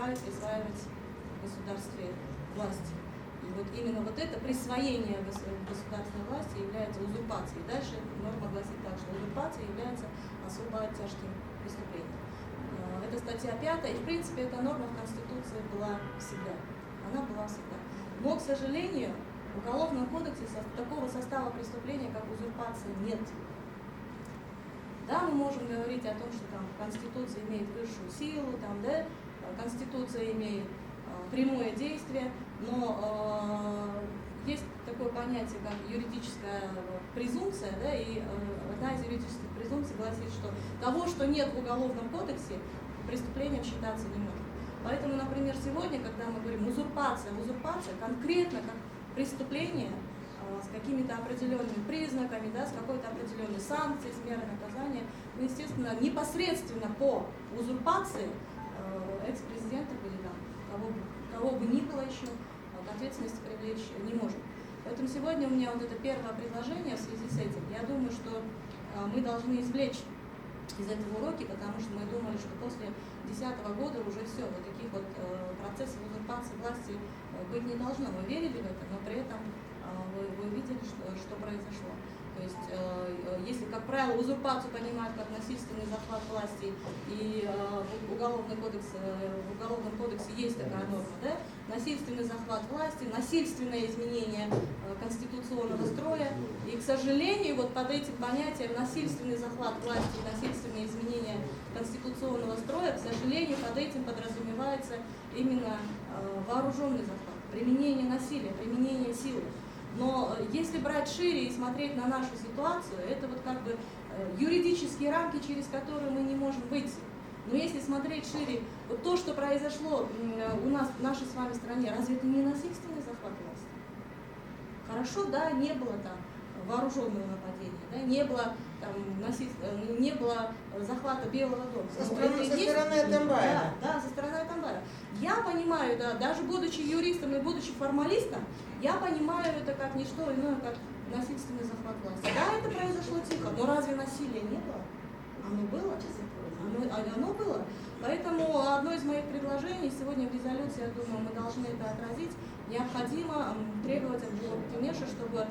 продолжает присваивать государстве власть. И вот именно вот это присвоение государственной власти является узурпацией. Дальше норма гласит так, что узурпация является особо тяжким преступлением. Это статья 5, и в принципе эта норма в Конституции была всегда. Она была всегда. Но, к сожалению, в Уголовном кодексе такого состава преступления, как узурпация, нет. Да, мы можем говорить о том, что там Конституция имеет высшую силу, там, да, Конституция имеет прямое действие, но есть такое понятие, как юридическая презумпция, да, и одна из юридических презумпций гласит, что того, что нет в Уголовном кодексе, преступлением считаться не может. Поэтому, например, сегодня, когда мы говорим узурпация конкретно как преступление с какими-то определенными признаками, да, с какой-то определенной санкцией, с мерой наказания, ну, естественно, непосредственно по узурпации экс-президентов или там, кого бы ни было еще, к ответственности привлечь не можем. Поэтому сегодня у меня вот это первое предложение в связи с этим. Я думаю, что мы должны извлечь из этого уроки, потому что мы думали, что после 2010 года уже все, вот таких вот процессов узурпации власти быть не должно. Мы верили в это, но при этом вы видели, что произошло. То есть, если, как правило, узурпацию понимают как насильственный захват власти, и в Уголовном кодексе есть такая норма, да? Насильственный захват власти, насильственное изменение конституционного строя. И, к сожалению, вот под этим понятием насильственный захват власти, насильственное изменение конституционного строя, к сожалению, под этим подразумевается именно вооруженный захват, применение насилия, применение силы. Но если брать шире и смотреть на нашу ситуацию, это вот как бы юридические рамки, через которые мы не можем выйти. Но если смотреть шире, вот то, что произошло у нас, в нашей с вами стране, разве это не насильственный захват власти? Хорошо, да, не было там вооруженного нападения, да, не было там не было захвата Белого дома. Со стороны Атамбаева. Да, со стороны Атамбаева. Я понимаю, да, даже будучи юристом и будучи формалистом, я понимаю это как не что иное, как насильственный захват власти. Да, это произошло тихо, но разве насилия не было? Оно было? Оно было. Поэтому одно из моих предложений сегодня в резолюции, я думаю, мы должны это отразить, необходимо требовать от Кенеша, чтобы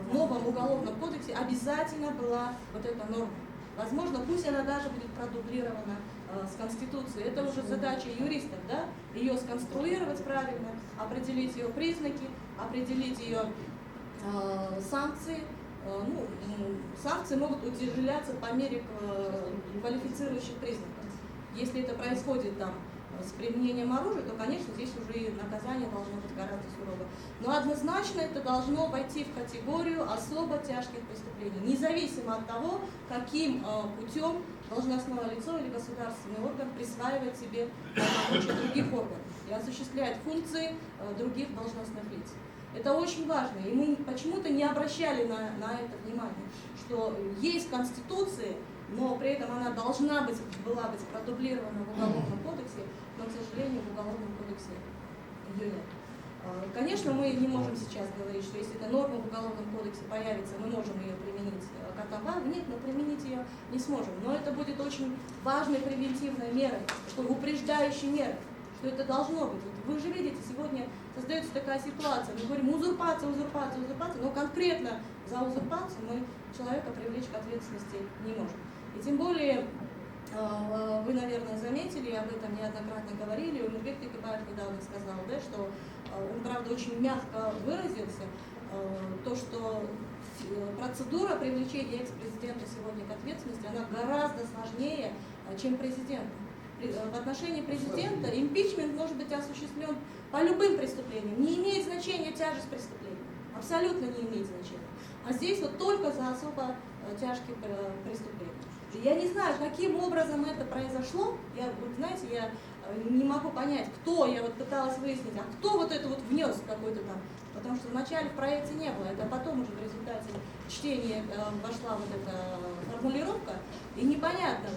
в новом уголовном кодексе обязательно была вот эта норма. Возможно, пусть она даже будет продублирована с Конституцией. Это уже задача юристов, да? Ее сконструировать правильно, определить ее признаки, определить ее санкции. Санкции могут утяжеляться по мере квалифицирующих признаков. Если это происходит там с применением оружия, то, конечно, здесь уже и наказание должно быть гораздо суровое. Но однозначно это должно войти в категорию особо тяжких преступлений, независимо от того, каким путем должностное лицо или государственный орган присваивает себе других органов и осуществляет функции других должностных лиц. Это очень важно, и мы почему-то не обращали на это внимание, что есть в Конституции, но при этом она была быть продублирована в Уголовном кодексе, но, к сожалению, в Уголовном кодексе ее нет. Конечно, мы не можем сейчас говорить, что если эта норма в Уголовном кодексе появится, мы можем ее применить к Атамбаеву. Нет, мы применить ее не сможем. Но это будет очень важной превентивной мерой, такой упреждающей мерой, что это должно быть. Вы же видите, сегодня создается такая ситуация, мы говорим узурпация, но конкретно за узурпацию мы человека привлечь к ответственности не можем. И тем более, вы, наверное, заметили, об этом неоднократно говорили, Умирбек Текебаев недавно сказал, да, что он, правда, очень мягко выразился, то, что процедура привлечения экс-президента сегодня к ответственности, она гораздо сложнее, чем президента. В отношении президента импичмент может быть осуществлен по любым преступлениям, не имеет значения тяжесть преступления, абсолютно не имеет значения. А здесь вот только за особо тяжкие преступления. Я не знаю, каким образом это произошло, вы знаете, я не могу понять, кто, я вот пыталась выяснить, а кто вот это вот внес какой-то там, потому что вначале в проекте не было, это потом уже в результате чтения вошла вот эта формулировка, и непонятно,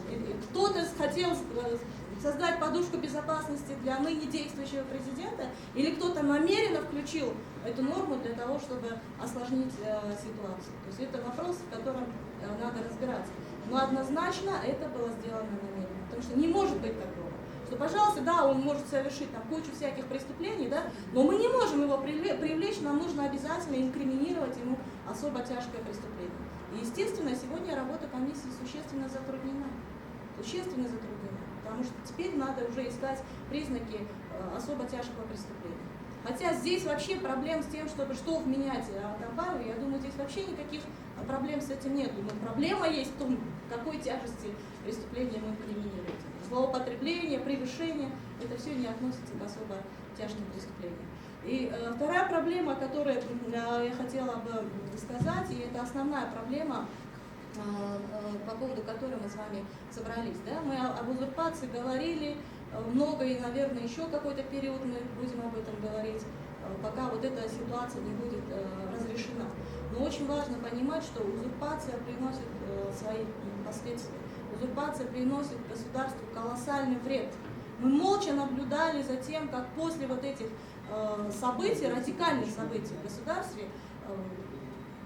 кто-то хотел создать подушку безопасности для ныне действующего президента, или кто-то намеренно включил эту норму для того, чтобы осложнить ситуацию. То есть это вопрос, в котором надо разбираться. Но однозначно это было сделано намеренно, потому что не может быть такого, что, пожалуйста, да, он может совершить там кучу всяких преступлений, да, но мы не можем его привлечь, нам нужно обязательно инкриминировать ему особо тяжкое преступление. И, естественно, сегодня работа комиссии существенно затруднена. Потому что теперь надо уже искать признаки особо тяжкого преступления. Хотя здесь вообще проблем с тем, чтобы что вменять Атамбаеву, я думаю, здесь вообще никаких проблем с этим нет. Но проблема есть в том, какой тяжести преступления мы инкриминируем. Злоупотребление, превышение, это все не относится к особо тяжким преступлениям. И вторая проблема, которую я хотела бы сказать, и это основная проблема, по поводу которой мы с вами собрались. Да? Мы об узурпации говорили много, и, наверное, еще какой-то период мы будем об этом говорить, пока вот эта ситуация не будет разрешена. Но очень важно понимать, что узурпация приносит свои последствия. Узурпация приносит государству колоссальный вред. Мы молча наблюдали за тем, как после вот этих событий, радикальных событий в государстве,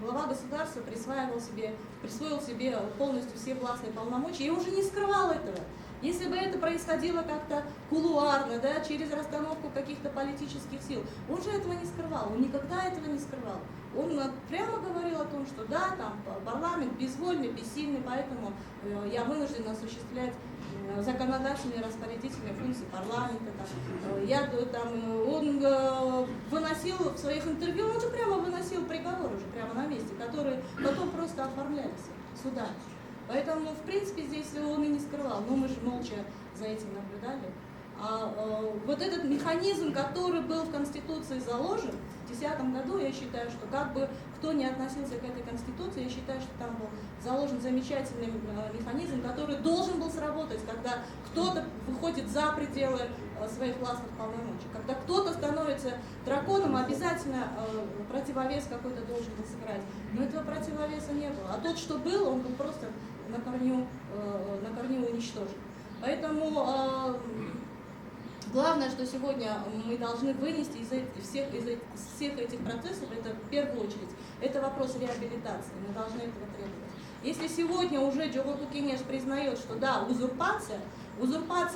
глава государства присвоил себе полностью все властные полномочия и уже не скрывал этого. Если бы это происходило как-то кулуарно, да, через расстановку каких-то политических сил, он же этого не скрывал, он никогда этого не скрывал. Он прямо говорил о том, что да, там парламент безвольный, бессильный, поэтому я вынужден осуществлять законодательные распорядительные функции парламента. Он выносил в своих интервью, он же прямо выносил приговоры уже прямо на месте, которые потом просто оформлялись судами. Поэтому, в принципе, здесь он и не скрывал, но мы же молча за этим наблюдали. Вот этот механизм, который был в Конституции заложен в 2010 году, я считаю, что как бы кто ни относился к этой Конституции, я считаю, что там был заложен замечательный механизм, который должен был сработать, когда кто-то выходит за пределы своих властных полномочий. Когда кто-то становится драконом, обязательно противовес какой-то должен был сыграть. Но этого противовеса не было. А тот, что был, он был просто на корню уничтожен. Поэтому главное, что сегодня мы должны вынести из всех этих процессов, это в первую очередь, это вопрос реабилитации. Мы должны этого требовать. Если сегодня уже Джогорку Кенеш признает, что да, узурпация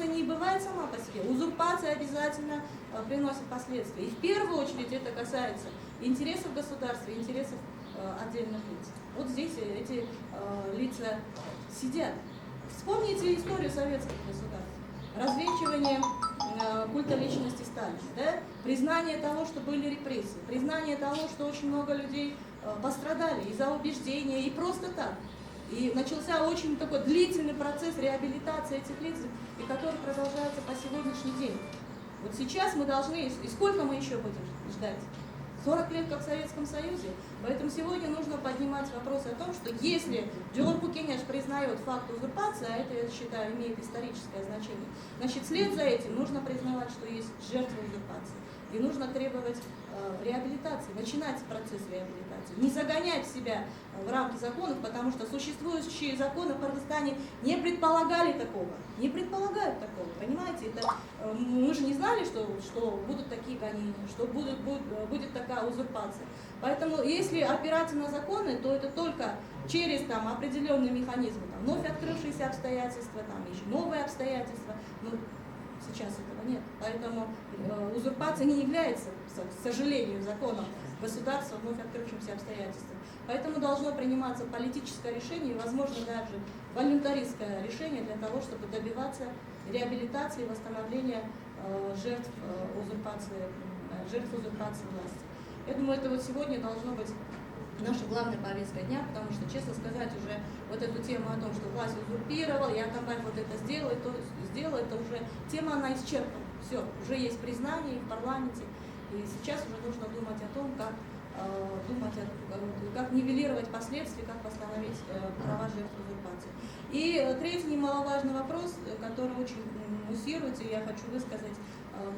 не бывает сама по себе, узурпация обязательно приносит последствия. И в первую очередь это касается интересов государства, интересов отдельных лиц. Вот здесь эти лица сидят. Вспомните историю советских государств. Развенчивание культа личности Сталина, да? Признание того, что были репрессии, признание того, что очень много людей пострадали из-за убеждения и просто так. И начался очень такой длительный процесс реабилитации этих лиц, и который продолжается по сегодняшний день. Вот сейчас мы должны, и сколько мы еще будем ждать? 40 лет, как в Советском Союзе. Поэтому сегодня нужно поднимать вопросы о том, что если Джогорку Кенеш признает факт узурпации, а это, я считаю, имеет историческое значение, значит, вслед за этим нужно признавать, что есть жертвы узурпации. И нужно требовать реабилитации, начинать процесс реабилитации. Не загонять себя в рамки законов, потому что существующие законы в Кыргызстане не предполагали такого. Не предполагают такого, понимаете? Это, мы же не знали, что будут такие гонения, что будет такая узурпация. Поэтому если опираться на законы, то это только через там, определенные механизмы, там, вновь открывшиеся обстоятельства, там, еще новые обстоятельства. Но сейчас этого нет. Поэтому узурпация не является, к сожалению, законом государства вновь открывшимся обстоятельствам. Поэтому должно приниматься политическое решение и, возможно, даже волюнтаристское решение для того, чтобы добиваться реабилитации и восстановления жертв узурпации власти. Я думаю, это вот сегодня должно быть наша главная повестка дня, потому что, честно сказать, уже вот эту тему о том, что власть узурпировала, и Атамбаев вот это сделал, то сделал, это уже тема, она исчерпана. Все, уже есть признание в парламенте, и сейчас уже нужно думать о том, как нивелировать последствия, как восстановить права жертв узурпации. И третий немаловажный вопрос, который очень муссируется, и я хочу высказать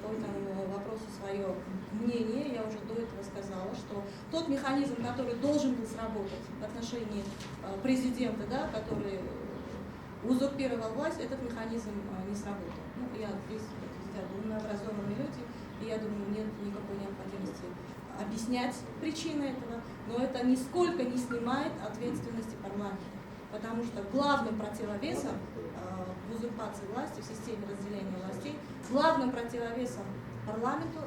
по этому вопросу свое мнение. Я уже до этого сказала, что тот механизм, который должен был сработать в отношении президента, да, который узурпировал власть, этот механизм не сработал. Ну, здесь умные, образованные люди, и я думаю, нет никакой необходимости объяснять причины этого, но это нисколько не снимает ответственности парламента, потому что главным противовесом в узурпации власти, в системе разделения властей, главным противовесом парламенту,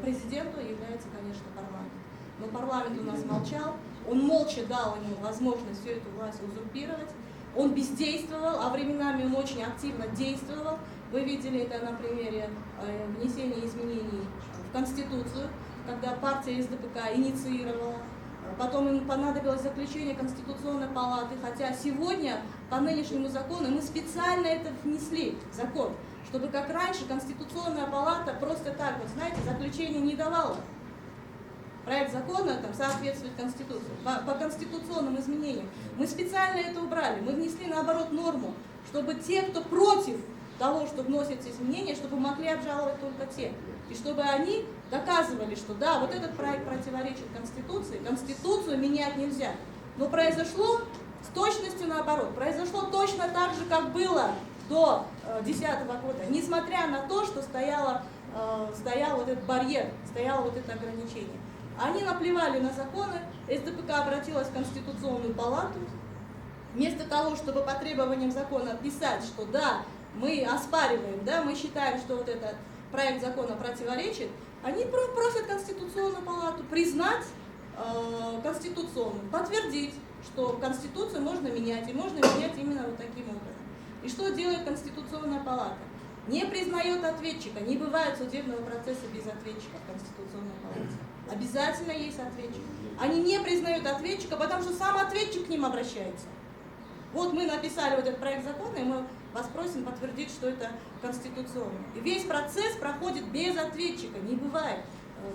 президенту является, конечно, парламент. Но парламент у нас молчал, он молча дал ему возможность всю эту власть узурпировать, он бездействовал, а временами он очень активно действовал. Вы видели это на примере внесения изменений в Конституцию, когда партия СДПК инициировала. Потом им понадобилось заключение Конституционной палаты, хотя сегодня по нынешнему закону мы специально это внесли в закон, чтобы как раньше Конституционная палата просто так, вот знаете, заключение не давала. Проект закона там соответствует Конституции. По конституционным изменениям. Мы специально это убрали. Мы внесли, наоборот, норму, чтобы те, кто против того, что вносятся изменения, чтобы могли обжаловать только те. И чтобы они доказывали, что да, вот этот проект противоречит Конституции, Конституцию менять нельзя. Но произошло с точностью наоборот. Произошло точно так же, как было до 2010 года. Несмотря на то, что стоял вот этот барьер, стояло вот это ограничение. Они наплевали на законы, СДПК обратилась в Конституционную палату. Вместо того, чтобы по требованиям закона писать, что да, мы оспариваем, да, мы считаем, что вот этот проект закона противоречит, они просят Конституционную палату признать конституционным, подтвердить, что Конституцию можно менять, и можно менять именно вот таким образом. И что делает Конституционная палата? Не признает ответчика, не бывает судебного процесса без ответчика в Конституционной палате. Обязательно есть ответчик. Они не признают ответчика, потому что сам ответчик к ним обращается. Вот мы написали вот этот проект закона, и мы вас просим подтвердить, что это конституционно. И весь процесс проходит без ответчика, не бывает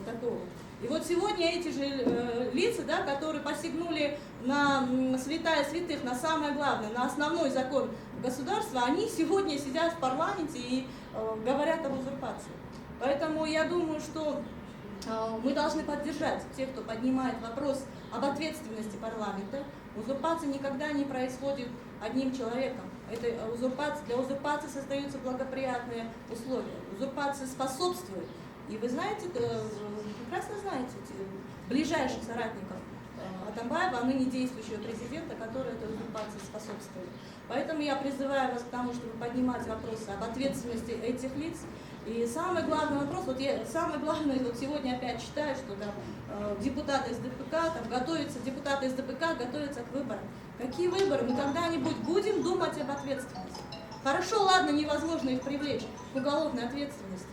такого. И вот сегодня эти же лица, да, которые посягнули на святая святых, на самое главное, на основной закон государства, они сегодня сидят в парламенте и говорят об узурпации. Поэтому я думаю, что мы должны поддержать тех, кто поднимает вопрос об ответственности парламента. Узурпация никогда не происходит одним человеком. Для узурпации создаются благоприятные условия. Узурпация способствует. И вы знаете, прекрасно знаете, ближайших соратников Атамбаева, ныне действующего президента, которые этой узурпации способствовали. Поэтому я призываю вас к тому, чтобы поднимать вопросы об ответственности этих лиц. И самый главный вопрос, самое главное, вот сегодня опять читаю, что там депутаты СДПК готовятся к выборам. Какие выборы? Мы когда-нибудь будем думать об ответственности. Хорошо, ладно, невозможно их привлечь к уголовной ответственности.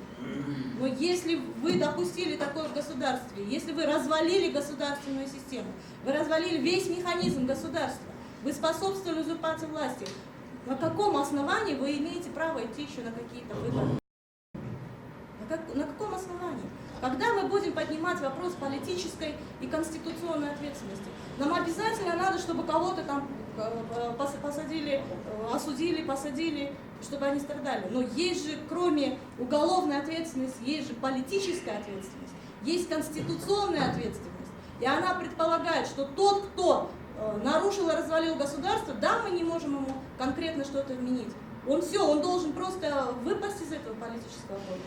Но если вы допустили такое в государстве, если вы развалили государственную систему, вы развалили весь механизм государства, вы способствовали узурпации власти, на каком основании вы имеете право идти еще на какие-то выборы? На каком основании? Когда мы будем поднимать вопрос политической и конституционной ответственности? Нам обязательно надо, чтобы кого-то там осудили, посадили, чтобы они страдали. Но есть же, кроме уголовной ответственности, есть же политическая ответственность, есть конституционная ответственность. И она предполагает, что тот, кто нарушил и развалил государство, да, мы не можем ему конкретно что-то вменить. Он должен просто выпасть из этого политического поля.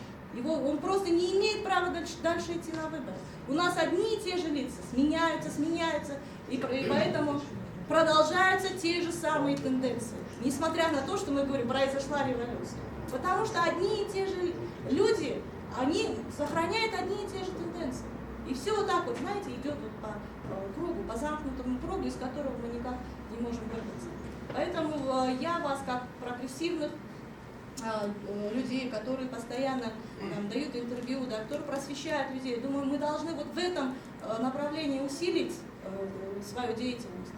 Он просто не имеет права дальше идти на выборы. У нас одни и те же лица сменяются, и поэтому продолжаются те же самые тенденции. Несмотря на то, что мы говорим, произошла революция. Потому что одни и те же люди, они сохраняют одни и те же тенденции. И все вот так вот, знаете, идет вот по кругу, по замкнутому кругу, из которого мы никак не можем вырваться. Поэтому я вас, как прогрессивных людей, которые постоянно дают интервью, да, которые просвещают людей, думаю, мы должны вот в этом направлении усилить свою деятельность.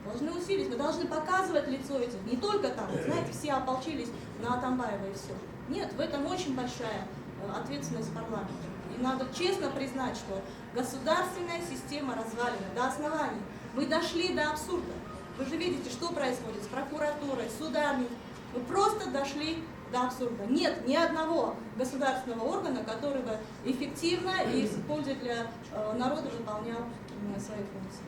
Должны усилить, мы должны показывать лицо этих, не только там, знаете, все ополчились на Атамбаева и все. Нет, в этом очень большая ответственность парламента. И надо честно признать, что государственная система развалена до оснований. Мы дошли до абсурда. Вы же видите, что происходит с прокуратурой, судами. Мы просто дошли до абсурда. Нет ни одного государственного органа, который бы эффективно и с пользой для народа выполнял свои функции.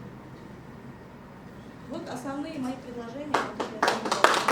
Вот основные мои предложения, которые я